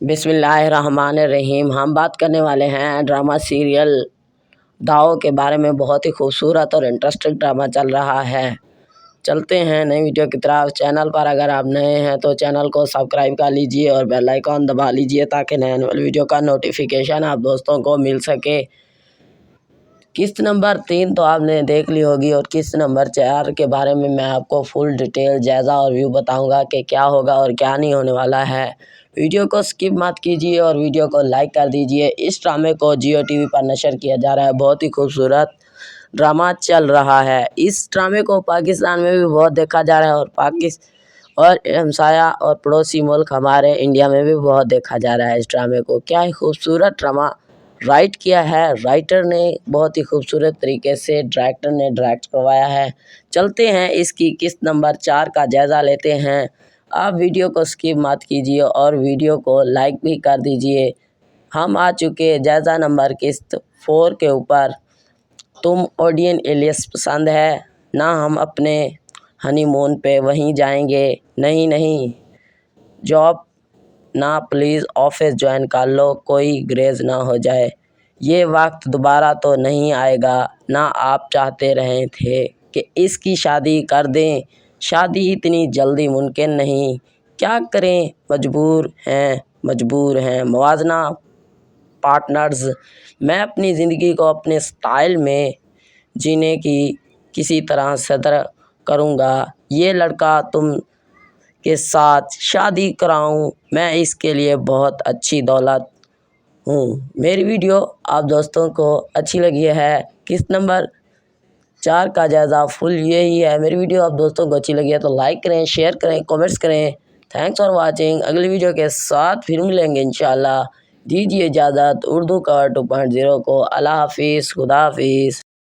बिस्मिल्लाहिर्रहमानिर्रहीम। हम बात करने वाले हैं ड्रामा सीरियल दाव के बारे में। बहुत ही खूबसूरत और इंटरेस्टिंग ड्रामा चल रहा है। चलते हैं नई वीडियो की तरफ। चैनल पर अगर आप नए हैं तो चैनल को सब्सक्राइब कर लीजिए और बेल आइकॉन दबा लीजिए ताकि नए वीडियो का नोटिफिकेशन आप दोस्तों को मिल सके। किस्त नंबर 3 तो आपने देख ली होगी और किस्त नंबर 4 के बारे में मैं आपको फुल डिटेल जायज़ा और व्यू बताऊंगा कि क्या होगा और क्या नहीं होने वाला है। वीडियो को स्किप मत कीजिए और वीडियो को लाइक कर दीजिए। इस ड्रामे को जियो टीवी पर नशर किया जा रहा है। बहुत ही खूबसूरत ड्रामा चल रहा है। इस ड्रामे को पाकिस्तान में भी बहुत देखा जा रहा है और हमसाया और पड़ोसी मुल्क हमारे इंडिया में भी बहुत देखा जा रहा है। इस ड्रामे को क्या ही खूबसूरत ड्रामा राइट किया है। राइटर ने बहुत ही खूबसूरत तरीके से डायरेक्टर ने डायरेक्ट करवाया है। चलते हैं इसकी किस्त नंबर 4 का जायज़ा लेते हैं। आप वीडियो को स्किप मत कीजिए और वीडियो को लाइक भी कर दीजिए। हम आ चुके जायज़ा नंबर किस्त 4 के ऊपर। तुम ओडियन एलियस पसंद है ना, हम अपने हनीमून पे वहीं जाएंगे। नहीं जॉब ना, प्लीज़ ऑफिस ज्वाइन कर लो, कोई ग्रेज ना हो जाए। ये वक्त दोबारा तो नहीं आएगा ना, आप चाहते रहे थे कि इसकी शादी कर दें। शादी इतनी जल्दी मुमकिन नहीं, क्या करें मजबूर हैं मवाजना पार्टनर्स। मैं अपनी ज़िंदगी को अपने स्टाइल में जीने की किसी तरह सदर करूँगा। ये लड़का तुम के साथ शादी कराऊं, मैं इसके लिए बहुत अच्छी दौलत हूँ। मेरी वीडियो आप दोस्तों को अच्छी लगी है। किस्त नंबर 4 का जायज़ा फुल यही है। मेरी वीडियो आप दोस्तों को अच्छी लगी है तो लाइक करें, शेयर करें, कमेंट्स करें। Thanks for watching. अगली वीडियो के साथ फिर मिलेंगे इंशाल्लाह। दीजिए इजाज़त उर्दू का 2.0 को। अल्लाह हाफिज़, खुदा हाफिज़।